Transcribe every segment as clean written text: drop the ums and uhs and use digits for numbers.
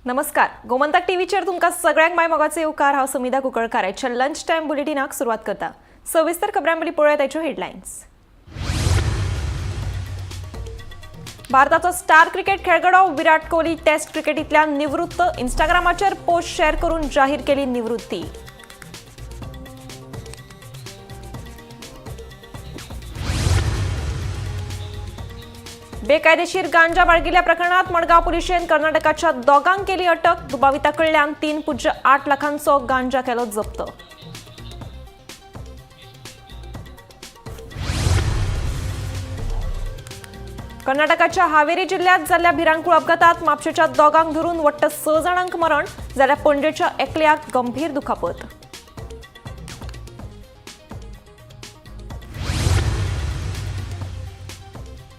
नमस्कार. गोमंतक टीव्हीचेर तुमकां सगळ्यांक माय मोगाचे येवकार. हांव समिधा कुंकळकाराच्या लंच टायम बुलेटिनाक सुरवात करता. सविस्तर खबरां पयलीं पळोवया ताच्यो हेडलायन्स. भारताचो स्टार क्रिकेट खेळगडो विराट कोहली टेस्ट क्रिकेटींतल्यान निवृत्त. इंस्टाग्रामाचेर पोस्ट शेअर करून जाहीर केली निवृत्ती. बेकायदेशीर गांजा बाळगिल्ल्या प्रकरणात मडगाव पुलिशेन कर्नाटकाच्या दोगांक केली अटक. दुबाविताकडल्यान 3.8 लाखांचो गांजा केलो जप्त. कर्नाटकाच्या हावेरी जिल्ह्यात जाल्ल्या भिरांकूळ अपघातात म्हापशेच्या दोगांक धरून वट्ट 6 जाणांक मरण, जाल्यार पणजेच्या एकल्याक गंभीर दुखापत.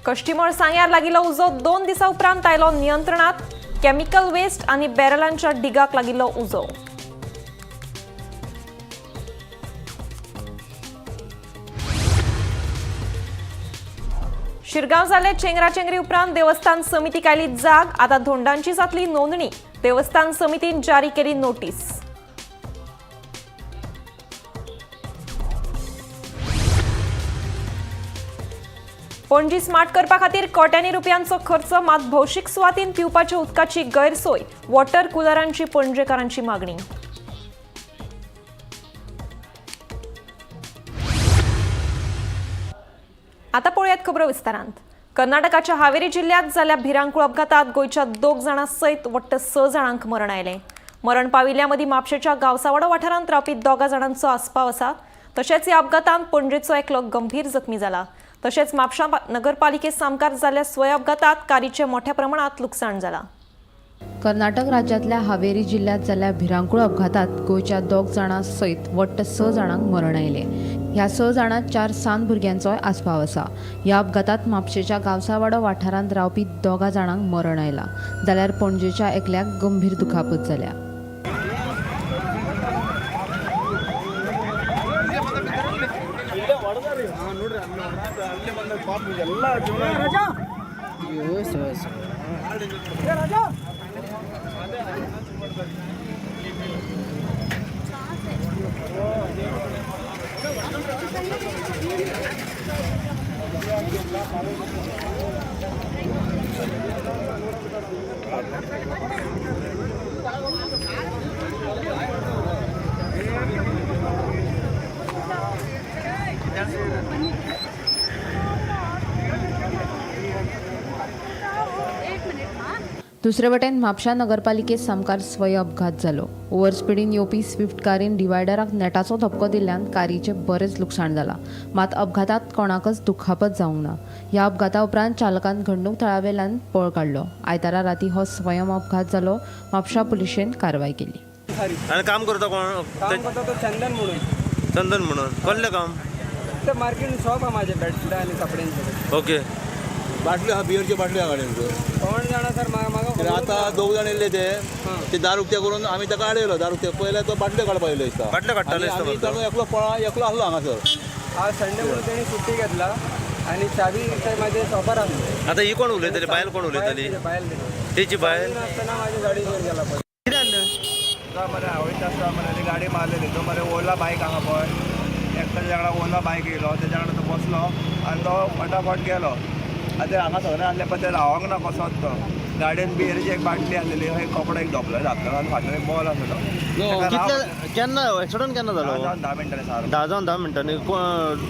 कश्टीमळ सांग्यार लागिल्लो उजो 2 दिसां उपरांत आयलो नियंत्रणात. केमिकल वेस्ट आनी बॅरलांच्या डिगाक लागिल्लो उजो. शिरगांव जाल्ले चेंगराचेंगरी उपरांत देवस्थान समितीक आयली जाग. आतां धोंडांची जातली नोंदणी. देवस्थान समितीन जारी केली नोटीस. पणजी स्मार्ट करपा खातीर कोट्यांनी रुपयांचो खर्च. मात भौशीक सुवातीन पिवपाच्या उदकाची गैरसोय. वॉटर कुलरांची पणजेकारांची मागणी. आता पळयात खबरो विस्तारांत. कर्नाटकाच्या हावेरी जिल्ह्यात जाल्ल्या भिरांकूळ अपघातात गोंयच्या 2 जाणां सयत वट्ट 6 जाणांक मरण आयलें. मरण पाविल्ल्या मदीं म्हापशेच्या गावसावाडो वाठारांत रावपी 2 जाणांचो आस्पाव आसा. तशेंच ह्या अपघातांत पणजेचो एकलो गंभीर जखमी जाला. तशेंच म्हापशा नगरपालिके सामकार जाल्ल्या स्वय अपघातात कारचे मोठ्या प्रमाणात लुकसाण जाला. कर्नाटक राज्यातल्या हावेरी जिल्ह्यात जाल्ल्या भिरांकूळ अपघातात गोंयच्या 2 जाणां सयत वट्ट 6 जाणांक मरण आयलें. ह्या 6 जाणांत 4 सान्न भुरग्यांचोय आस्पाव आसा. ह्या अपघातात म्हापशेच्या गावसावाडो वाठारांत रावपी 2 जाणांक मरण आयलां, जाल्यार पणजेच्या एकल्याक गंभीर दुखापत जाल्या. दुसरे वटेन म्हापशा नगरपालिकेत सामकार स्वय अपघात जालो. ओव्हर स्पिडीन येवपी स्विफ्ट कारीन डिवायडराक नेटाचो धपको दिल्ल्यान कारचे बरेच लुकसाण जाला. मात अपघातात कोणाकच दुखापत जावंक ना. ह्या अपघाता उपरांत चालकान घडणूक थळावेल्यान पळ काडलो. आयतारा राती हो स्वयं अपघात जालो. म्हापशा पुलिशेन कारवाय केली. आणि काम करता कोण? काम करता तो चंदन म्हणून. कसले काम? ते मार्केट शॉप आहे माझे बॅटरी आणि कपड्यांचे. ओके. बाटली हा बियरची बाटली हा गाडयांचो कोण जाणा सर म्हाका आता 2 जाण येयले ते दारू उक्त्या करून आमी ताका आडयलो. दारू उक्त्या पयले तो बाटल्यो काडपा येयलो दिसता. बाटल्यो काडटाले दिसता आमी म्हाका. ताणो एकलो आसलो हांगासर. आज संडे म्हणून तेणी सुट्टी घेतला आणि चावी माझे शॉपार आसली. आता ही कोण उलयतली? बायल कोण उलयतली? बायल तेची बायल आसतना माझी गाडी घेऊन गेला. कितें जालें? मरे आवडीत आसता मरे ती गाडी मारलेली. तो मरे ओला बायक हांगा पळय एकट्या वांगडा ओला बायक येयलो. तेच्या वांगडा तो बसलो आनी तो फटाफट गेलो. आतां हांगा सगळें आसलें पण ते रावंक ना कसोच तो. गाडयेन बियरीची एक बाटली आसलेली. एक कपडो एक धोपलो धाकटो आनी फाटल्यान एक बॉल आसलो. केन्ना एक्सिडंट केन्ना जालो? 10 मिनटांनी सार 10 मिनटांनी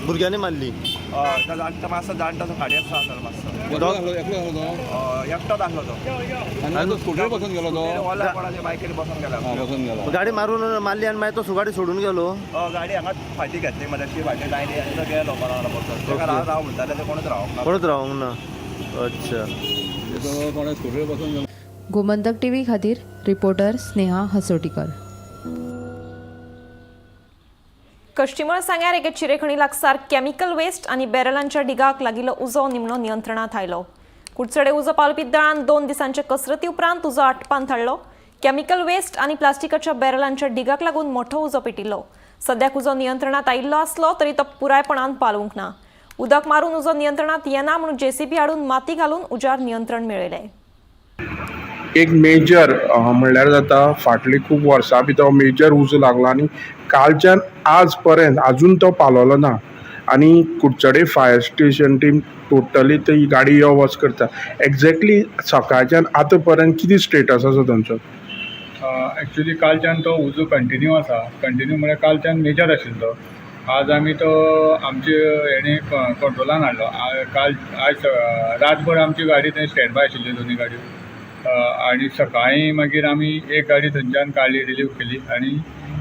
भुरग्यांनी मारली. तो जाणटो मातसो जाणटो खाडयेक आसलो मातसो. एकलो आसलो तो. एकटोच आसलो तो. आनी तो स्कूटर बसून गेलो तो. ओला कोणाच्या बायकीर बसून गेला. बसून गेलो. गाडी मारून मारली आणि मागीर तो सुगाडी सोडून गेलो. गाडी हांगा फाटी घेतली मरे ती फाटी लायली आनी तो गेलो बरोबर बसून. ताका राव म्हणटाले ते कोणूच रावंक ना. कोणूच रावंक ना. अच्छा. तो कोणा स्कूटर बसून गेलो. गोमंतक टीव्ही खातीर रिपोर्टर स्नेहा हसोटीकर. कश्टीमळ सांग्यार एके चिरेखणी लागसार केमिकल वेस्ट आनी बॅरलांच्या डिगाक लागिल्लो उजो निमणो नियंत्रणात आयलो. कुडचडे उजो पावलपी दळान 2 दिसांचे कसरती उपरांत उजो आटपांत हाडलो. केमिकल वेस्ट आनी प्लास्टिकाच्या बॅरलांच्या डिगाक लागून मोठो उजो पेटिल्लो. सद्याक उजो नियंत्रणात आयिल्लो आसलो तरी तो पुरायपणान पालवंक ना. उदक मारून उजो नियंत्रणात येना म्हणून जेसीबी हाडून माती घालून उजार नियंत्रण मेळयलें. एक मेजर म्हणल्यार जाता फाटली खूब वर्सां भितर मेजर उजो लागलो आनी कालच्यान आज पर्यंत आजून तो पालोलो ना आनी Kudchade fire station team totally ती गाडी यो वच करता. एक्झॅक्टली सकाळच्यान आतां पर्यंत कितें स्टेटस आसा तांचो? ॲक्च्युली कालच्यान तो उजो कंटिन्यू आसा. कंटिन्यू म्हळ्यार कालच्यान मेजर आशिल्लो. आज आमी तो आमचे हेणे कंट्रोलान हाडलो. आज रातभर आमची गाडी थंय स्टँड बाय आशिल्ली दोनी गाडयो. आनी सकाळीं मागीर आमी एक गाडी थंयच्यान काडली, रिलीव केली आनी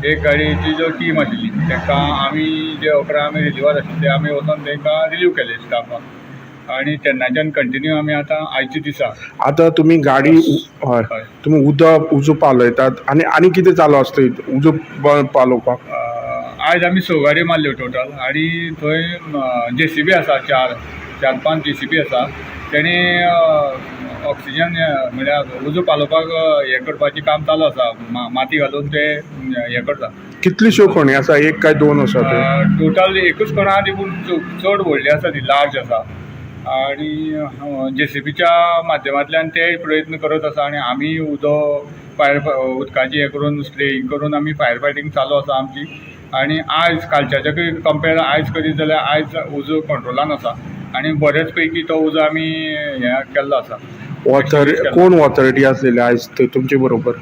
एक गाडयेची जो टीम आशिल्ली ताका आमी जे 11 आमी रिलीवार आशिल्ले ते आमी वचोन तांकां रिलीव केले स्टाफाक. आनी तेन्नाच्यान कंटिन्यू आमी आतां आयच्या दिसा आतां तुमी गाडी हय तुमी उजो पालयतात आनी कितें चालू आसता उजो पालोवपाक? आयज आमी 6 गाडयो मारल्यो टोटल आनी थंय JCB आसा 4-5 JCB आसा. तेणी ऑक्सिजन म्हळ्यार उजो पालोवपाक हें करपाचें काम चालू आसा. माती घालून ते हें करता. कितल्योश्यो खणी आसा, एक काय दोन आसा ते? टोटल एकूच खण आहा ती पूण चड व्हडली आसा, ती लार्ज आसा. आनी JCBच्या माध्यमांतल्यान ते प्रयत्न करत आसा आनी आमी उदकाची हें करून स्प्रेईंग करून आमी फायर फायटींग चालू आसा आमची. आनी आयज कालच्याच्या कंपेर आयज करीत जाल्यार आयज उजो कंट्रोलान आसा आनी बरेच पैकी तो उजो आमी हें केल्लो आसा. कोण ऑथॉरिटी आसलेले आयज तुमचे बरोबर?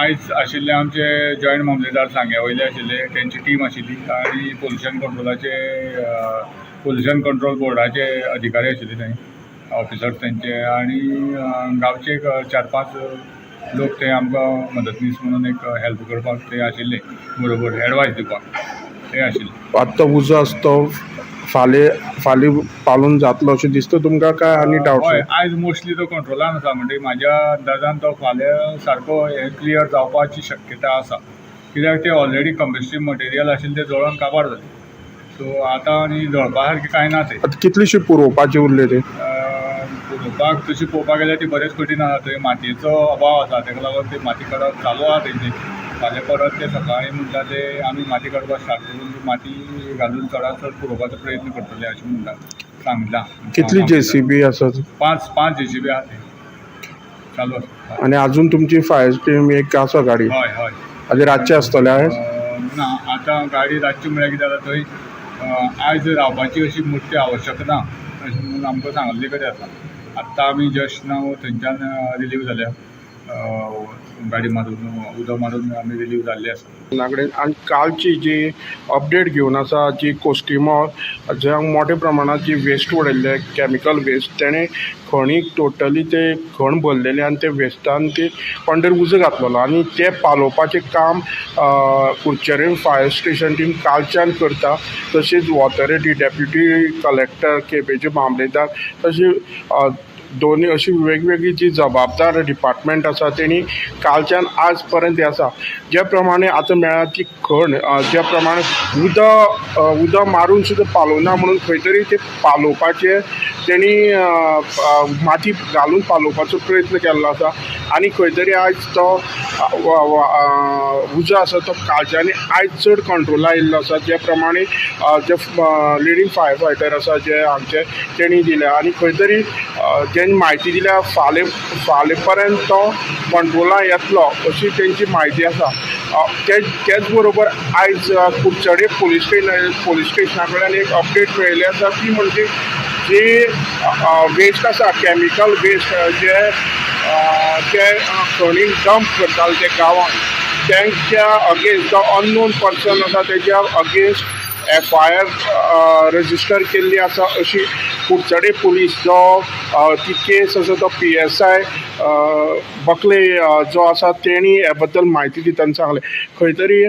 आयज आशिल्ले आमचे जॉयंट मामलेदार सांग्या वयले आशिल्ले, तेंची टीम आशिल्ली आनी पोल्युशन कंट्रोल बोर्डाचे अधिकारी आशिल्ले थंय, ऑफिसर्स तेंचे. आनी गांवचे 4-5 लोक ते आमकां मदतनीस म्हणून एक हेल्प करपाक ते आशिल्ले बरोबर, एडवायस दिवपाक ते आशिल्ले. आतां उजो आसा तो फाल्यां पालून जातलो अशें दिसता तुमकां काय आनी डावट? हय, आयज मोस्टली तो कंट्रोलान आसा. म्हणजे म्हाज्या अंदाजान तो फाल्यां सारको हे क्लियर जावपाची शक्यता आसा. कित्याक ते ऑलरेडी कंबेस्टीव मटेरियल आशिल्ले ते जळोन काबार जाले. सो आतां आनी जळपा सारकें कांय ना ते. आतां कितलेशे पुरोवपाचे उरले ते? पुरोवपाक तशी पळोवपाक गेल्यार ती बरेच कठीण आसा. थंय मातयेचो अभाव आसा, ताका लागून ते माती काडप चालू आहा थंय. फाल्यां परत ते सकाळीं म्हणटा ते आमी माती काडपाक स्टार्ट करून ती माती घालून चडांत चड पुरोवपाचो प्रयत्न करतले अशें म्हणटा सांगलां. कितली JCB आसात? 5 JCB आहा ते चालू आसा. आनी आजून तुमची फायर टीम एक आसा गाडी? हय. आनी रातचे आसतले आयज? ना, आतां गाडी रातची म्हळ्यार कितें जाता थंय आयज रावपाची अशी मोठी आवश्यकता अशें म्हणून आमकां सांगल्ले कडेन आसा. आत्तां आमी जस्ट नाव थंयच्यान रिलीव जाल्या, गाडी मारून उदक मारून आमी रिलीव जाल्ले आसा. आनी कालची जी अपडेट घेवन आसा, जी कोस्टिमो ज्या मोठ्या प्रमाणात जी वेस्ट उडयल्ले कॅमिकल वेस्ट, तेणें खणीक टोटली ते खण भरलेले आनी ते वेस्टान ते पंडर उजो घातलेलो आनी ते पालोवपाचें काम कुडचडें फायर स्टेशन टीम कालच्यान करता. तशेंच ऑथॉरिटी डेप्युटी कलेक्टर, केपेंचे मामलेदार, तशें दोन्ही अशी वेगवेगळी जी जबाबदार डिपार्टमेंट आसा तेणी कालच्यान आज पर्यंत आसा. ज्या प्रमाणे आतां मेळ्ळा की खण ज्या प्रमाणे उदक मारून सुद्दां पालोवना म्हणून खंय तरी ते पालोवपाचे तेणी माती घालून पालोवपाचो प्रयत्न केल्लो आसा आनी खंय तरी आयज तो उजो आसा तो कालच्यानी आयज चड कंट्रोला येयल्लो आसा. ज्या प्रमाणे जे लिडींग फायर फायटर आसा जे आमचे तेणी दिल्या आनी खंय तरी तेणी म्हायती दिल्या फाल्यां पर्यंत तो कंट्रोला येतलो अशी तेंची म्हायती आसा. तेच बरोबर आयज कुडचडे पोलीस स्टेशना कडल्यान एक अपडेट मेळिल्ली आसा, ती म्हणजे जे वेस्ट आसा कॅमिकल वेस्ट जे ते खणीक डंप करताले ते गांवांत, तांच्या अगेन्स्ट जो अननोन पर्सन आसा तेज्या अगेन्स्ट FIR रजिस्टर केल्ली आसा अशी कुडचडे पुलीस जो ती केस आसा तो PSI बकले जो आसा तेणी हे बद्दल म्हायती दितना सांगलें. खंय तरी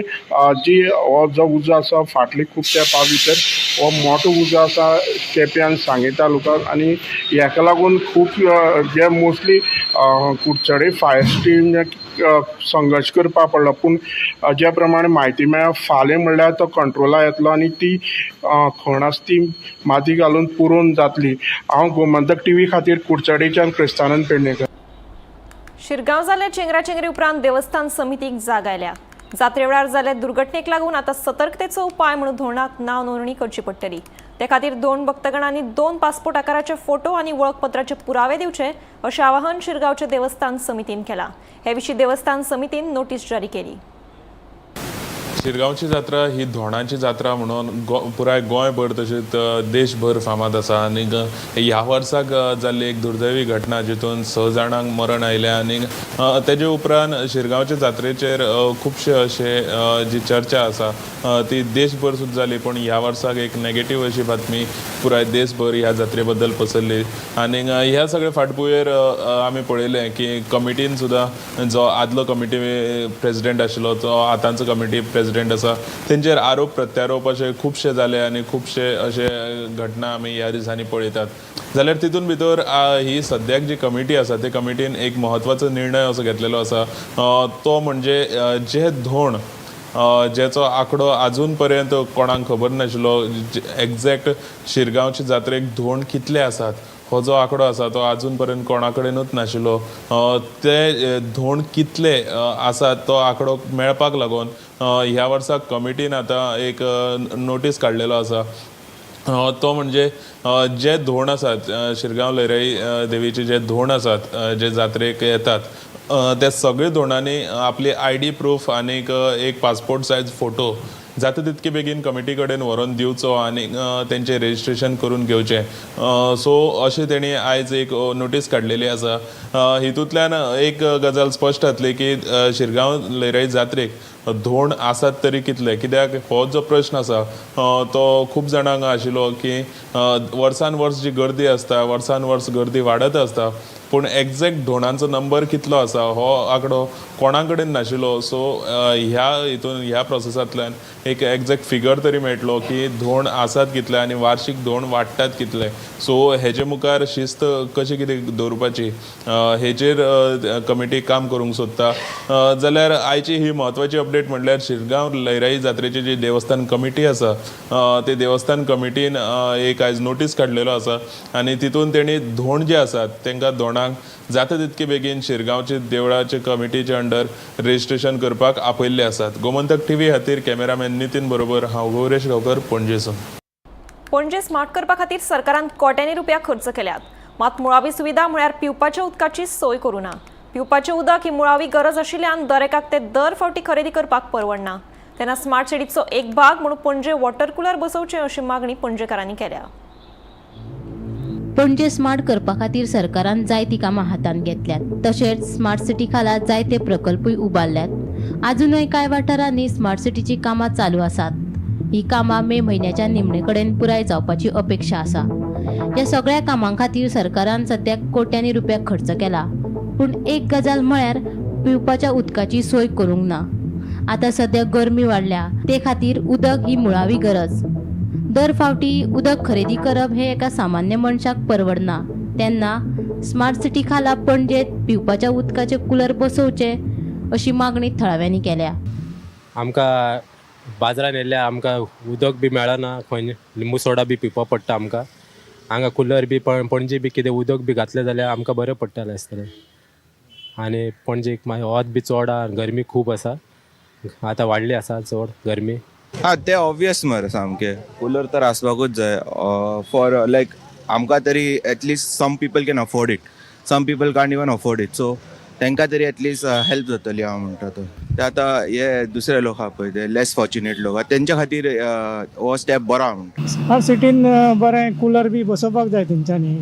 जी हो जो उजो आसा फाटले खूब तेंपा भितर हो मोठो उजो आसा केप्यां सांगे तालुक्यांत आनी हेका लागून खूब जे मोस्टली कुडचडे फायर स्टेशन संघर्श करपाक पडलो. पूण ज्या प्रमाणे म्हायती मेळ्ळ्या फाल्यां म्हणल्यार तो कंट्रोला येतलो आनी ती खण आसा ती माती घालून पुरोवन जातली. हांव गोमंतक TV खातीर कुडचडेच्यान क्रिस्तानंद पेडणेकर. शिरगांव जाल्ल्या चेंगराचेंगरी उपरांत देवस्थान समितीक जाग आयल्या. जात्रे वेळार जाल्ले दुर्घटनेक लागून आतां सतर्कतेचो उपाय म्हणून धोरणाक नांव नोंदणी करची पडटली. त्या खातीर 2 भक्तगणांनी 2 पासपोर्ट आकाराचे फोटो आणि वळखपत्राचे पुरावे दिवचे अशें आवाहन शिरगांवचे देवस्थान समितीन केला। हे विशीं देवस्थान समितीन नोटीस जारी केली। शिरगांवची जात्रा ही धोणाची जात्रा म्हणून पुराय गोंयभर तशेंच देशभर फामाद आसा आनी ह्या वर्साक जाल्ली एक दुर्दैवी घटना जितून 6 जाणांक मरण आयलें आनी तेजे उपरांत शिरगांवच्या जात्रेचेर खुबशे अशे जी चर्चा आसा ती देशभर सुद्दां जाली, पूण ह्या वर्साक एक नेगेटीव अशी बातमी पुराय देशभर ह्या जात्रे बद्दल पसरली आनी ह्या सगळ्या फाटभुंयेर आमी पळयलें की कमिटीन सुद्दां जो आदलो कमिटी प्रेसिडेंट आशिल्लो तो आतांचो कमिटी प्रेसिडेंट आसा तेंचेर आरोप प्रत्यारोप अशे खुबशे जाले आनी खुबशे अशे घटना आमी ह्या दिसांनी पळयतात। जाल्यार तितून भितर ही सद्याक जी कमिटी आसा ते कमिटीन एक म्हत्वाचो निर्णय असो घेतलेलो आसा, तो म्हणजे जे धोण जेचो आंकडो आजून पर्यंत कोणाक खबर नाशिल्लो, एक्झॅक्ट शिरगांवचे जात्रेक धोण कितले आसात हो जो आंकडो आसा तो आजून पर्यंत कोणा कडेनूच नाशिल्लो, ते धोण कितले आसात तो आंकडो मेळपाक लागून ह्या वर्साक कमिटीन आतां एक नोटीस काडलेलो आसा। तो म्हणजे जे धोण आसात शिरगांव लयराई देवीचे जे धोण आसात जे जात्रेक येतात त्या सगळे धोणांनी आपली ID प्रूफ आनीक एक पासपोर्ट सायज फोटो जाता तितके बेगीन कमिटी कडेन व्हरून दिवचो आनी तेंचें रेजिस्ट्रेशन करून घेवचें। सो अशें तेणी आयज एक नोटीस काडलेली आसा। हितूंतल्यान एक गजाल स्पश्ट जातली की शिरगांव लयराई जात्रेक धोण आसात तरी कितले, कित्याक हो जो प्रश्न आसा तो खूब जाणांक आशिल्लो की वर्सान वर्स जी गर्दी आसता वर्सान वर्स गर्दी वाडत आसता, पूण एक्झॅक्ट धोणांचो नंबर कितलो आसा हो आंकडो कोणा कडेन नाशिल्लो। सो ह्या प्रोसेसांतल्यान एक एक्झॅक्ट फिगर तरी मेळटलो की धोण आसात कितले आनी वार्षिक धोण वाडटात कितले। सो हेजे मुखार शिस्त कशी कितें दवरपाची हेचेर कमिटी काम करूंक सोदता। जाल्यार आयची ही म्हत्वाची अपडेट म्हणल्यार शिरगांव लयराई जात्रेची जी देवस्थान कमिटी आसा ते देवस्थान कमिटीन एक आयज नोटीस काडलेलो आसा आनी तितून तेणी धोण जे आसात तांकां धोणांक जाता तितके बेगीन शिरगांवचे देवळाचे कमिटीचे अंडर रेजिस्ट्रेशन करपाक आपयल्ले आसात। गोमंतक TV खातीर कॅमेरामॅन नितीन बरोबर हांव गौरेश गांवकर, पणजेसून। पणजे स्मार्ट करपा खातीर सरकारान कोट्यांनी रुपया खर्च केल्यात, मात मुळावी सुविधा म्हळ्यार पिवपाच्या उदकाची सोय करूं ना। पिवपाचें उदक ही मुळावी गरज आशिल्ल्यान दरेकाक ते दर फावटी खरेदी करपाक परवडना। तेन्ना स्मार्ट सिटीचो एक भाग म्हणून पणजे वॉटर कूलर बसोवचे अशी मागणी पणजेकारांनी केल्या। पणजे स्मार्ट करपा खातीर सरकारान जायती कामां हातांत घेतल्यात, तशेंच स्मार्ट सिटी खाला जायते प्रकल्पूय उबारल्यात। अजूनय कांय वाठारांनी स्मार्ट सिटीची कामां चालू आसात। ही कामां मे म्हयन्याच्या निमणे कडेन पुराय जावपाची अपेक्षा आसा। ह्या सगळ्या कामां खातीर सरकारान सद्याक कोट्यांनी रुपया खर्च केला, पूण एक गजाल म्हळ्यार पिवपाच्या उदकाची सोय करूंक ना। आतां सद्या गरमी वाडल्या, ते खातीर उदक ही मुळावी गरज। दर फावटी उदक खरेदी करप हे एका सामान्य मनशाक परवडना, तेन्ना स्मार्ट सिटी खाला पणजेत पिवपाच्या उदकाचे कूलर बसोवचे अशी मागणी थळाव्यांनी केल्या। आमकां बाजारान येयल्या आमकां उदक बी मेळना, खंय लिंबू सोडा बी पिवपा पडटा आमकां। हांगा कूलर बी पणजे बी कितें उदक बी घातलें जाल्यार आमकां बरें पडटलें आसतलें। आनी पणजेक मागीर वत बी चड गरमी खूब आसा, आतां वाडली आसा चड गरमी। ते ऑब्वियस मरे सामके कूलर तर आसपाकूच जाय फॉर लायक आमकां तरी at least some people can afford it, some people can't even afford it, so तांकां तरी एटलीस्ट हेल्प जातली हांव म्हणटा तो। ते आतां हे दुसरे लोक आहा पळय ते लेस फॉर्च्युनेट लोक तेंच्या खातीर हो स्टेप बरो म्हणटा। स्मार्ट सिटीन बरें कूलर बी बसोवपाक जाय तेंच्यांनी,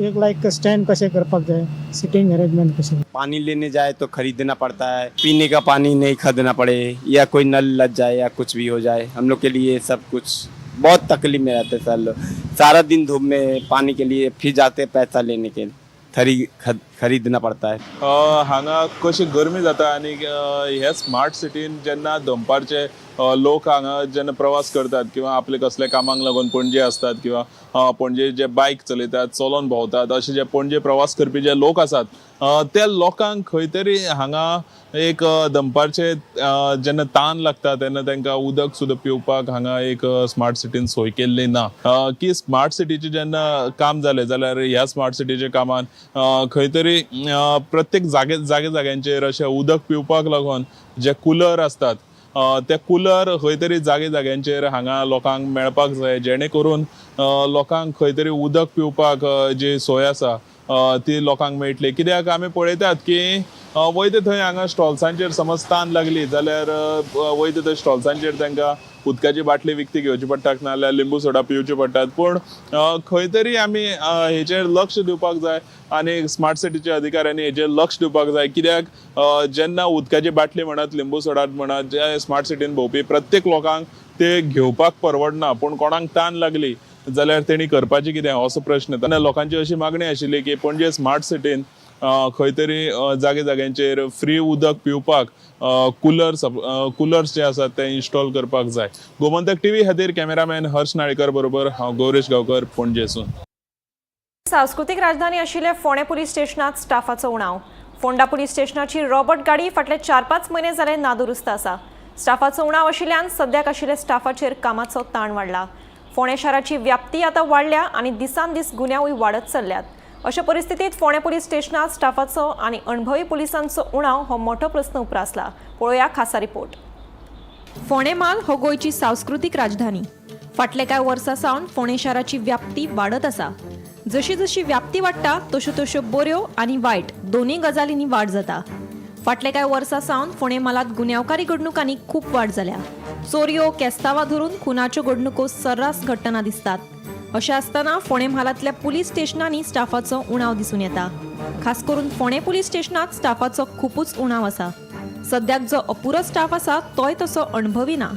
एक लायक स्टँड कशें करपाक जाय, सिटींग अरेंजमेंट कशें। पानी लेने जाए तो खरीदना पड़ता है, पीने का पानी नहीं खरीदना पड़े या कोई नल लग जाए या कुछ भी हो जाए, हम लोग के लिए सब कुछ बहुत तकलीफ में रहते सर लोग। सारा दिन धूप में पानी के लिए फिर जाते पैसा लेने के खरीदना पड़ता है। हांगा कशी गरमी जाता आनी हे स्मार्ट सिटीन जेन्ना दनपारचे लोक हांगा जेन्ना प्रवास करतात किंवा आपले कसले कामाक लागून पणजे असतात किंवा पणजे जे बायक चलयतात चलोन भोंवतात अशे जे पणजे प्रवास करपी जे लोक आसात त्या लोकांक खंय तरी हांगा एक दनपारचे जेन्ना तान लागता तेन्ना तांकां उदक सुद्दां पिवपाक हांगा एक स्मार्ट सिटीन सोय केल्ली ना। की स्मार्ट सिटीचे जेन्ना काम जालें जाल्यार ह्या स्मार्ट सिटीच्या कामान खंय तरी प्रत्येक जाग्यांचेर अशें उदक पिवपाक लागून जे कूलर असतात ते कूलर खंय तरी जाग्यांचेर हांगा लोकांक मेळपाक जाय, जेणे करून लोकांक खंय तरी उदक पिवपाक जी सोय आसा ती लोकांक मेळटली. कित्याक आमी पळयतात की वयता थंय हांगा स्टॉल्सांचेर समज तान लागली जाल्यार वयता थंय स्टॉल्सांचेर तांकां उदकाची बाटली विकती घेवची पडटात नाल्यार लिंबू सोडा पिवची पडटात. पूण खंय तरी आमी हेचेर लक्ष दिवपाक जाय आनी स्मार्ट सिटीच्या अधिकाऱ्यांनी हेचेर लक्ष दिवपाक जाय. कित्याक जेन्ना उदकाची बाटली म्हणत लिंबू सोडा म्हणत जे स्मार्ट सिटीन भोंवपी प्रत्येक लोकांक ते घेवपाक परवडना. पूण कोणाक तान लागली जाल्यार तेणी करपाचें कितें असो प्रश्न येता. लोकांची अशी मागणी आशिल्ली की पणजे स्मार्ट सिटीन खंय तरी जाग्यांचेर फ्री उदक पिवपाक कुलर्स जे आसात ते इन्स्टॉल करपाक जाय. गोमंतक टीव्ही खातीर कॅमेरामॅन हर्ष नाळेकर बरोबर हांव गौरेश गांवकर, पणजेसून. सांस्कृतिक राजधानी आशिल्ल्या फोंडे पुलीस स्टेशनात स्टाफाचो उणाव. फोंडा पुलीस स्टेशनाची रॉबर्ट गाडी फाटले 4-5 म्हयने जाले नादुरुस्त आसा. स्टाफाचो उणाव आशिल्ल्यान सद्याक आशिल्ल्या स्टाफाचेर कामाचो ताण वाडला. फोंडे शाराची व्याप्ती आतां वाडल्या आनी दिसान दीस गुन्यांवूय वाडत चल्ल्यात. अशा परिस्थितीत फोंडे पुलीस स्टेशनात स्टाफाचो आनी अणभवी पुलिसांचो उणाव हो मोठो प्रस्न उप्रासला. पळोवया खासा रिपोर्ट. फोंडे म्हाल हो गोंयची सांस्कृतिक राजधानी. फाटले कांय वर्सां सावन फोंडे शाराची व्याप्ती वाडत आसा. जशी जशी व्याप्ती वाडटा तश्यो तश्यो बऱ्यो आनी वायट दोनूय गजालींनी वाड जाता. फाटले कांय वर्सां सावन फोंडे म्हालांत गुन्यांवकारी घडणुकांनी खूब वाड जाल्या. चोरयो, केस्तांवां धरून खुनाच्यो घडणुको सर्रास घडटना दिसतात. अशें आसतना फोंडे म्हालांतल्या पुलीस स्टेशनांनी स्टाफाचो उणाव दिसून येता. खास करून फोंडे पुलीस स्टेशनात स्टाफाचो खूपच उणाव आसा. सद्याक जो अपुरो स्टाफ आसा तोय तसो अणभवी ना.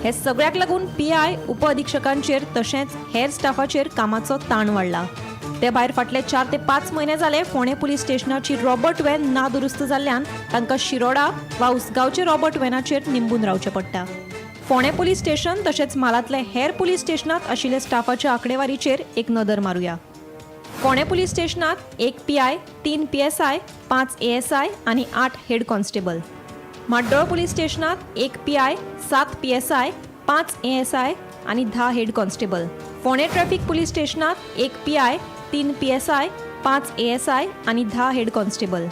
हे सगळ्याक लागून PI, उप अधीक्षकांचेर तशेंच हेर स्टाफाचेर कामाचो ताण वाडला. ते भायर फाटले 4 ते 5 म्हयने जाले फोंडे पुलीस स्टेशनाची रॉबर्ट व्हॅन नादुरुस्त जाल्ल्यान तांकां शिरोडा वा उसगांवचे रॉबर्ट व्हॅनाचेर निंबून रावचें पडटा. फोंडे पुलीस स्टेशन तशेंच म्हालांतले हेर पुलीस स्टेशनात आशिल्ल्या स्टाफाच्या आंकडेवारीचेर एक नदर मारुया. फोंडे पुलीस स्टेशनात 1 PI, 3 PSI, 5 ASI आनी 8 हेड कॉन्स्टेबल. म्हाड्डोळ पुलीस स्टेशनात 1 PI, 7 PSI, 5 ASI आनी 10 head constable. Fonde traffic police स्टेशनात 1 PI, 3 PSI, 5 ASI आनी 10 हेड कॉन्स्टेबल.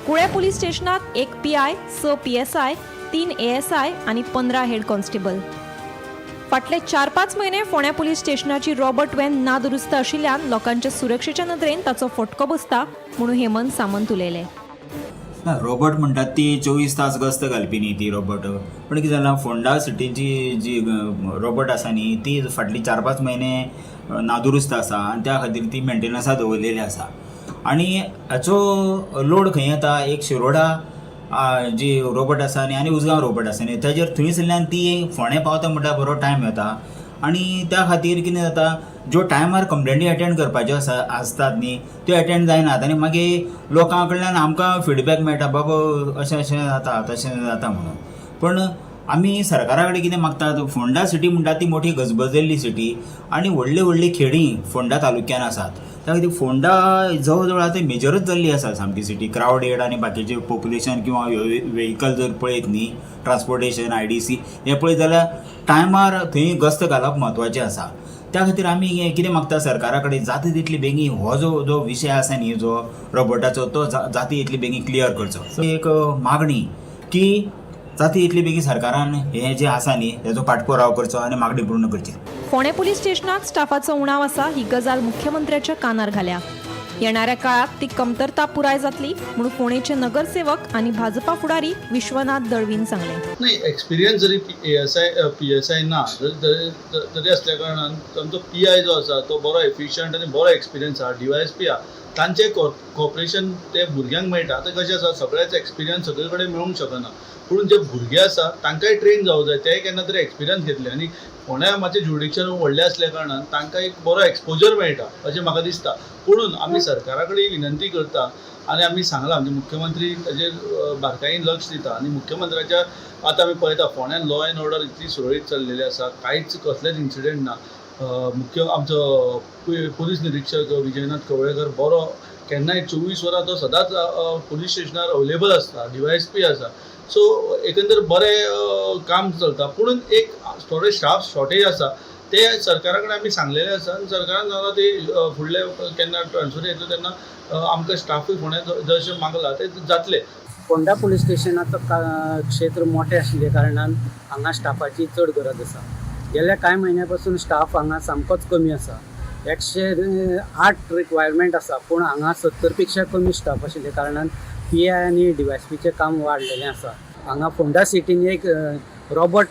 कुळे पुलीस स्टेशनात 1 PI, 6 PSI, 3 ASI आनी 15 हेड कॉन्स्टेबल. फाटले 4-5 म्हयने फोंड्या पुलीस स्टेशनाची रॉबर्ट व्हॅन नादुरुस्त आशिल्ल्यान लोकांच्या सुरक्षेच्या नदरेन ताचो फटको बसता म्हणून हेमंत सामंत उलयले. रॉबर्ट म्हणटात ती 24 तास गस्त घालपी न्ही ती रॉबर्ट. पण कितें जालां फोंडा सिटीची जी रॉबर्ट आसा न्ही ती फाटली 4-5 म्हयने नादुरुस्त आसा आनी त्या खातीर ती मेंटेनन्सा दवरलेली आसा. आनी हाचो लोड खंय येता, एक शिरोडा जी रोबोट आसा आनी उसगांव रोबोट आसा न्ही ताजेर थंयसरल्यान ती फोंडे पावता म्हणटा बरो टायम येता. आनी त्या खातीर कितें जाता, ज्यो टायमार कंप्लेंटी अटेंड करपाच्यो आसतात न्ही त्यो अटेंड जायनात आनी मागीर लोकां कडल्यान आमकां फिडबॅक मेळटा बाबा अशें अशें जाता तशें जाता म्हणून. पण आमी सरकारा कडेन कितें मागतात, फोंडा सिटी म्हणटा ती मोठी गजबजलेली सिटी आनी व्हडली व्हडली खेडीं फोंडा तालुक्यान आसात. त्या खातीर फोंडा जवळ जवळ आतां मेजरच जाल्ली आसा सामकी सिटी. क्रावडेड आनी बाकीचे पॉप्युलेशन किंवा व्हेकल जर पळयत न्ही, ट्रान्सपोर्टेशन IDC हें पळयत जाल्यार टायमार थंय गस्त घालप म्हत्वाचें आसा. त्या खातीर आमी कितें मागता सरकारा कडेन जाता तितली बेगीन हो जो विशय आसा न्ही जो रोबोटाचो तो जाता तितली बेगीन क्लियर करचो. एक मागणी की जाता इतली बेगीन सरकारान हें जें आसा न्ही हेजो पाठपुराव करचो आनी मागणी पूर्ण करची. फोंडे पुलीस स्टेशनात स्टाफाचो उणाव आसा ही गजाल मुख्यमंत्र्याच्या कानार घाल्या. येणाऱ्या काळात ती कमतरता पुराय जातली म्हणून फोंडेचे नगरसेवक आनी भाजपा फुडारी विश्वनाथ दळवीन सांगले. नाही, एक्सपिरियन्स जरी PSI ना तरी असल्या कारणान तांचो PI जो आसा तो बरो एफिशियंट आनी बरो एक्सपिरियन्स आहा. DYSP आहा तांचें कॉपरेशन ते भुरग्यांक मेळटा. आतां कशें आसा सगळ्याच एक्सपिरियन्स सगळे कडेन मेळूंक शकना, पूण जे भुरगे आसा तांकांय ट्रेन जावं जाय, ते केन्ना तरी एक्सपिरियन्स घेतले आनी फोंड्या मातशें ज्युडिक्शन व्हडलें आसल्या कारणान तांकां एक बरो एक्सपोजर मेळटा अशें म्हाका दिसता. पुणून आमी सरकारा कडेन विनंती करता आनी आमी सांगलां म्हणजे मुख्यमंत्री ताजेर बारकायेन लक्ष दिता आनी मुख्यमंत्र्याच्या आतां आमी पळयता फोंड्यान लॉ एंड ऑर्डर इतली सुरळीत चल्लेली आसा, कांयच कसलेच इन्सिडेंट ना. आमचो पुलीस निरीक्षक विजयनाथ कवळेकर बरो केन्नाय 24 वरां तो सदांच पुलीस स्टेशनार अवेलेबल आसता. DYSP आसा. सो एकंदर बरें काम चलता. पुणून एक थोडे स्टाफ शॉर्टेज आसा ते सरकारा कडेन आमी सांगलेले आसा आनी सरकारान सांगला ते फुडले केन्ना ट्रान्सफर येतलो तेन्ना आमकां स्टाफूय फोंड्या जशें मागला ते जातले. फोंडा पुलीस स्टेशनाचो क्षेत्र मोठे आशिल्ले कारणान हांगा स्टाफाची चड गरज आसा. गेल्या कांय म्हयन्या पासून स्टाफ हांगा सामकोच कमी आसा. 108 रिक्वायरमेंट आसा, पूण हांगा 70 पेक्षा कमी स्टाफ आशिल्ले कारणान PI आनी DYSPचें काम वाडलेलें आसा. हांगा फोंडा सिटीन एक रॉबोट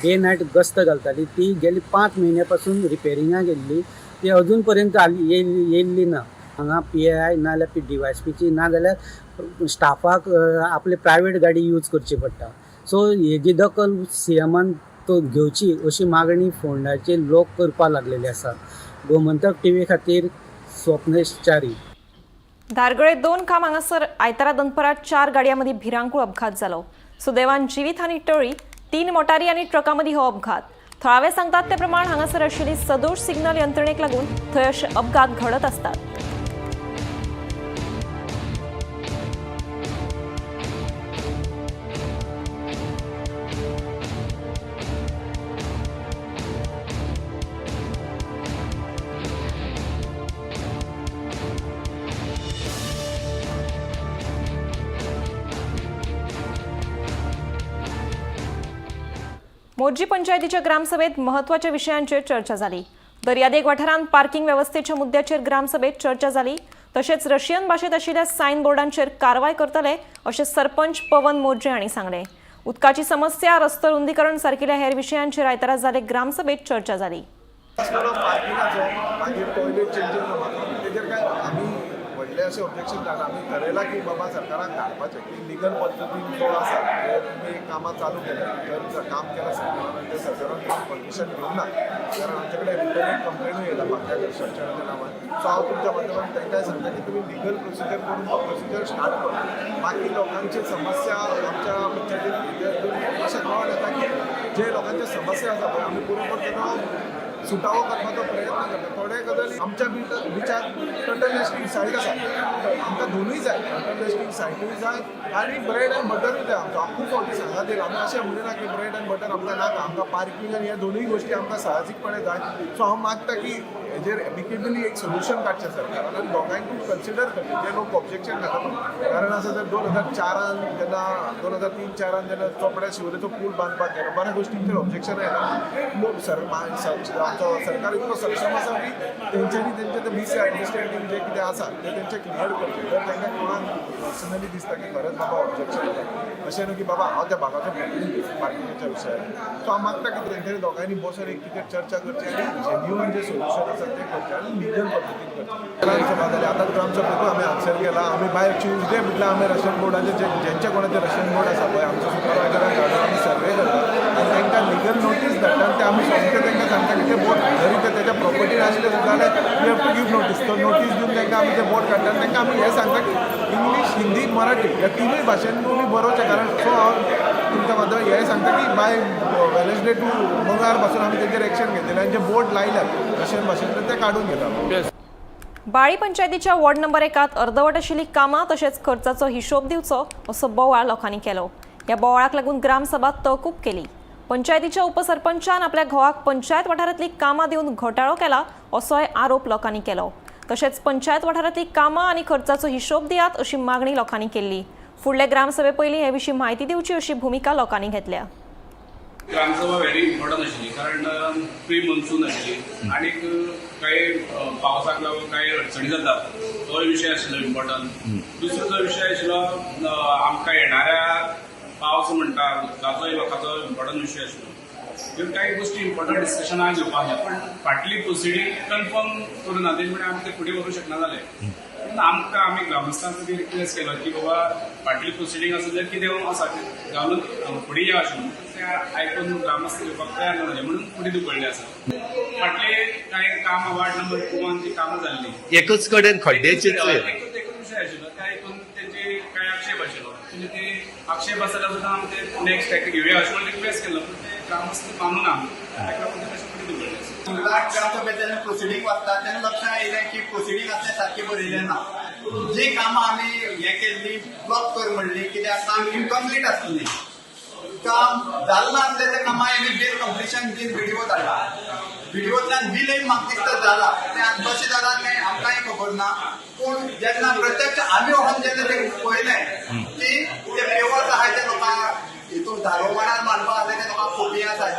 डे नायट गस्त घालताली, ती गेली 5 म्हयन्या पासून रिपेरिंगाक गेल्ली, ती अजून पर्यंत येयल्ली ना. हांगा PI नाजाल्यार DYSPची ना जाल्यार स्टाफाक आपले प्रायवेट गाडी यूज करची पडटा. सो हेजी दखल CMन तो घेवची अशी मागणी फोंडाचे लोक करपा लागलेले आसा. गोमंतक TV खातीर स्वप्नेश च्यारी. धारगळे 2 खांब हांगासर आयतारा दनपारां 4 गाडयांमदी भिरांकूळ अपघात जालो. सुदैवान जिवीतहानी टळ्ळी. 3 मोटारी आनी ट्रका मदीं हो अपघात. थळावे सांगतात ते प्रमाण हांगासर आशिल्ली सदोश सिग्नल यंत्रणेक लागून थंय अशे अपघात घडत असतात. मोर्जी पंचायतीच्या ग्रामसभेत महत्वाच्या विषयांचेर चर्चा जाली. दर्यादेग वाठारांत पार्किंग वेवस्थेच्या मुद्द्याचेर ग्रामसभेत चर्चा जाली. तशेंच रशियन भाशेंत आशिल्ल्या सायन बोर्डांचेर कारवाय करतले अशें सरपंच पवन मोर्जे हांणी सांगलें. उदकाची समस्या, रस्तो रुंदीकरण सारकिल्या हेर विशयांचेर आयतारा जाल्ले ग्रामसभेत चर्चा जाली. व्हडले अशें ऑब्जेक्शन घालून आमी थारायलां की बाबा सरकाराक धाडपाचें की लिगल पद्दतीन जो आसा जे तुमी कामां चालू केल्या जर काम केलां सरकारान ते सरकारान परमिशन घेवंक ना, कारण आमचे कडेन रिटर्न कंप्लेनूय येयला म्हाका स्ट्रक्चराच्या नांवान. सो हांव तुमच्या माध्यमांतल्यान तांकांय सांगता की तुमी लिगल प्रोसिजर करून तो प्रोसिजर स्टार्ट करा. बाकी लोकांची समस्या आमच्या पंचायतीन अशें कळोन येता की जे लोकांचे समस्या आसा पळय आमी बरोबर तेजो सुटावो करपाचो प्रयत्न करता. थोडे गजाली आमच्या बिचार टर्टल नेस्टिंग सायट आसा, आमकां दोनूय जाय, टर्टल नेस्टिंग सायटूय जाय आनी ब्रेड एंड बटरूय जाय. आमकां खूब फावटी सांगात येयला, आमी अशें म्हणिना की ब्रेड एंड बटर आमकां नाका, आमकां पार्किंग आनी ह्या दोनूय गोश्टी आमकां साहजीकपणे जाय. सो हांव मागता की हेजेर एमिकेबली एक सोल्युशन काडचें सरकारान आनी दोगांयकूय कन्सिडर करचें. जे लोक ऑब्जेक्शन घालतात कारण आसा जर 2004 जेन्ना 2003-04 जेन्ना चोपड्या शिवरेचो पूल बांदपाक गेलो, बऱ्या गोश्टींचेर ऑब्जेक्शन येयला. सरकार इतको सक्षम आसा की तेंच्यांनी तेंचे ते मिसअंडरस्टँडींग जे कितें आसा ते तेंचे क्लियर करचे. जर तांकां कोणाक पर्सनली दिसता की खरेंच बाबा ऑब्जेक्शन येता, अशें न्हू की बाबा हांव त्या भागाचो पार्किंगाच्या विशयार. सो हांव मागता की तेंच्यांनी दोगांयनी बसून एक कितें चर्चा करची आनी जेन्युअन जे सोल्युशन आसा ते करचे आनी लिगल पद्दतीन करचे. ग्रामसभा जाली, आतांच ग्रामसभेकूय आमी आन्सर केला. आमी भायर ट्युजडे म्हटल्यार आमी रशियन बोर्डाचे जेंचे कोणाचे रशियन बोर्ड आसा पळय आमच्या सुपरवायझराक धाडून आमी सर्वे करता आनी तांकां लिगल नोटीस धाडटा आनी ते आमी सोमते तांकां सांगता की ते बोर्ड जरी ते तेच्या प्रॉपर्टीन आसले सुद्दां जाल्यार we have to give notice. तो नोटीस दिवन तांकां आमी ते बोर्ड काडटा आनी तांकां आमी हें सांगता की इंग्लीश, हिंदी, मराठी ह्या तिनूय भाशेन तुमी बरोवचें. कारण सो हांव तुमच्या माध्यमांतल्यान हें सांगता की बाय वेनसडे टू मंगळार पासून आमी तेचेर एक्शन घेतलेलें आनी जे बोर्ड लायल्यात रशियन भाशेंतले ते काडून घेता. बाळी पंचायतीच्या वॉर्ड नंबर 1 अर्दवट आशिल्ली कामां तशेंच खर्चाचो हिशोब दिवचो असो बोवाळ लोकांनी केलो. ह्या बोवाळाक लागून ग्रामसभा तहकूब केली. पंचायतीच्या उपसरपंचान आपल्या घोवाक पंचायत वाठारांतली कामां दिवन घोटाळो केला असोय आरोप लोकांनी केलो. तशेंच पंचायत वाठारांतली कामां आनी खर्चाचो हिशोब दियात अशी मागणी लोकांनी केल्ली. फुडले ग्रामसभे पयलीं हे विशीं म्हायती दिवची अशी भुमिका लोकांनी घेतल्या. ग्रामसभा व्हेरी इम्पॉर्टंट आशिल्ली कारण प्री मॉन्सून आशिल्ली आनी काही पावसाक लागून काही अडचणी जातात, तो विशय आशिल्लो इम्पॉर्टंट. दुसरो जो विशय आशिल्लो आमकां येणाऱ्या पावस म्हणटा ताचोय लोकांचो इम्पॉर्टंट विशय आशिल्लो. ह्यो काही गोष्टी इम्पॉर्टंट डिस्कशनाक घेवपाक जाय, पण फाटली प्रोसिडींग कन्फर्म करून ना तेजे आमी ते फुडें व्हरूंक शकना जाले. आमकां आमी ग्रामस्थांक रिक्वेस्ट केलो की बाबा फाटली प्रोसिडींग आसा जाल्यार कितें आसा घालून फुडें या अशें ते आयकून ग्रामस्थ घेवपाक तयार नासले म्हणून फुडें धुकळ्ळे आसा. फाटले कांय कामां वार्ड नंबर 2 ची कामां जाल्ली एकच कडेन खड्ड्याचेच एकूच विशय आशिल्लो ते आयकून तेंचे कांय आक्षेप आशिल्लो. म्हणजे ते आक्षेप आसा जाल्यार सुद्दां आमी ते नेक्स्ट ताका घेवया अशें रिक्वेस्ट केलो, पण ते ग्रामस्थ मानूना. ताका लागून ते फुडें धुकळ्ळे. ग्रामसभेतल्यान प्रोसिडींग वाचता तेन्ना लक्षांत येयलें की प्रोसिडींग आसलें सारकें बरयलें ना. जी कामां आमी हें केल्ली ब्लॉक कर म्हणली कित्याक काम इनकम्प्लीट आसली. काम जाल्लें आसलें त्या कामां आमी बिल कंप्लिशन बीन व्हिडिओ धाडला. व्हिडिओतल्यान बिलय म्हाका दिसता जाला तें कशें जाला तें आमकांय खबर ना पूण जेन्ना प्रत्यक्ष आमी वचून जेन्ना तें पळयलें की ते पेवर्स आहाय ते लोकांक हितून धारोमांडार मांडपाक आसले ते लोकांक खोबी आसात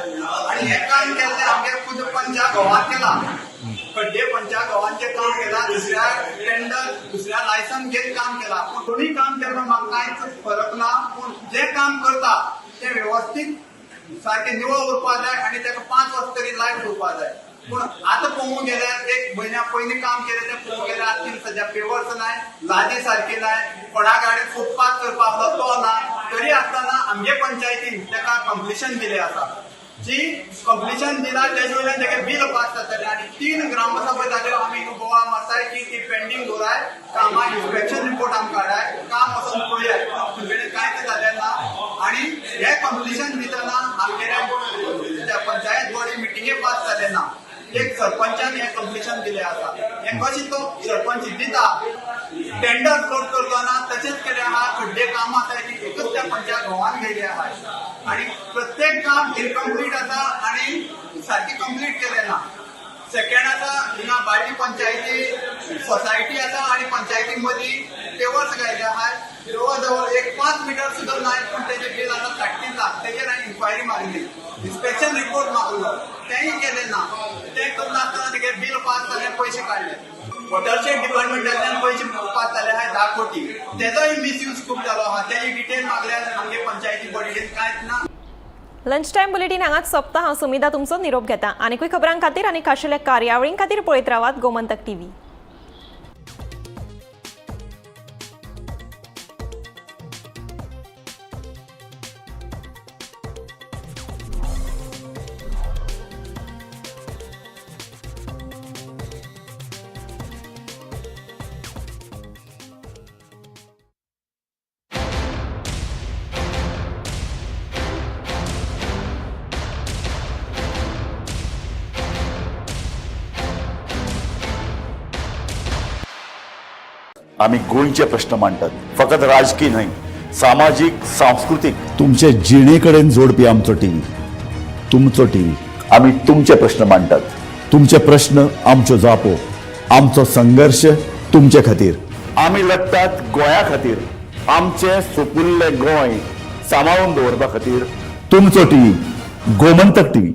आनी हें काम केल्लें आमगे खुद पंचा गोवान केलां खड्डे पंचा गोवांचें काम केलां दुसऱ्या लायसन घेत काम केलां पूण दोनूय काम केलें म्हाका कांयच फरक ना पूण जें काम करता तें वेवस्थीत सारकें निवळ उरपाक जाय आनी ताका 5 वर्स तरी लायफ उरपाक जाय पूण आतां पळोवंक गेल्यार 1 म्हयन्या पयलीं काम केलें तें पळोवंक गेल्यार आतां सद्या पेवर्स नाय लादी सारकी नाय कोणा गाडीन फुटपाथ करपाक आसलो तो ना तरी आसतना आमगे पंचायतीन ताका कंप्लिशन दिलें आसा जी कंप्लिशन दिला तेजे वयल्यान ताका बील पास जातलें आनी 3 ग्रामसभा जाल्यो आमी गोवा मारताय की ती पेंडींग दवराय कामां इन्स्पेक्शन रिपोर्ट आमकां काडाय काम वचून पळयात तुमगेलें कांयच जालें ना आनी हे कंप्लिशन दितना आमगेल्या पंचायत बॉडी मिटिंगे पास जालें ना एक सरपंचान हे कंप्लिशन दिलें आसा हें कशें तो सरपंच दिता टेंडर फ्लोट करतना तशेंच केलें आहा खड्डे काम आसा ती एकच त्या पंचायत गोवान गेली आहा आनी प्रत्येक काम इनकम्प्लीट आसा आनी सारकी कंप्लीट केलें ना सेकंड आसा हिंगा बाळ्ळी पंचायती सोसायटी आसा आनी पंचायती मदीं पेवर्स घायले आहाय जवळ जवळ 5 मिटर सुद्दां नाय पूण तेजें बिल आतां 30 लाख तेजेर हांवें इन्क्वायरी मारली इन्स्पेक्शन रिपोर्ट मागलो तेंय केलें ना तें करून आसतना तेगे बिल पास जालें पयशे काडले वॉटरशेड डिपार्टमेंटांतल्यान पयशे पास जाले आहाय 10 कोटी तेजोय मिसयूज खूब जालो आहा तेजी डिटेल मागल्यार आमगे पंचायती बॉडीन कांयच ना लंच टायम बुलेटिन हांगाच सोंपता हांव सुमिता तुमचो निरोप घेता आनीकूय खबरां खातीर आनी खाशेल्या कार्यावळीं खातीर पळयत रावात गोमंतक टीव्ही. आम्ही गोंयचे प्रश्न मांडटात फकत राजकीय न्हय सामाजीक सांस्कृतिक तुमचे जिणेकडेन जोडपी आमचो टीव्ही तुमचो टीव्ही आम्ही तुमचे प्रश्न मांडटात तुमचे प्रश्न आमच्यो जापो आमचो संघर्ष तुमचे खातीर आम्ही लढटात गोंया खातीर आमचे सोपुल्ले गोंय सांबाळून दवरपा खातीर तुमचो टीव्ही गोमंतक टीव्ही.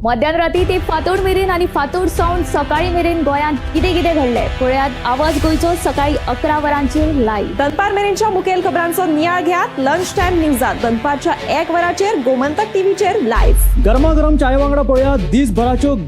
मध्यराती ते फातोड मेरेन आणि फातोड सावन सकाळी मेरेन गोंयांत कितें कितें घडलें पळयात आवाज गोंयचो सकाळी 11 वरांचेर लायव्ह. दनपार मेरेनच्या मुखेल खबरांचो नियाळ घेयात लंच टायम न्यूजात दनपारच्या 1 वराचेर गोमंतक टीव्हीचेर लायव्ह. गरमागरम चाय वांगडा पळयात दीसभराच्यो गरम